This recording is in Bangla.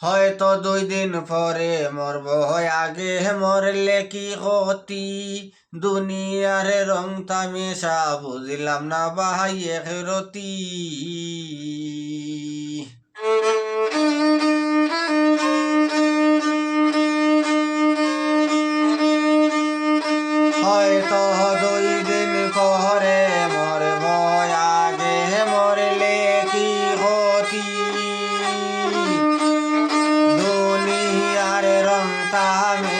হয়তো 2 দিন পরে মরব আগে মরলে কি ক্ষতি দুনিয়ার রং তামেশা বুঝলাম না ভাই একরতি হয়তো 2 দিন পরে মরব আগে মরলে কি ক্ষতি দুনিয়ার রং তামে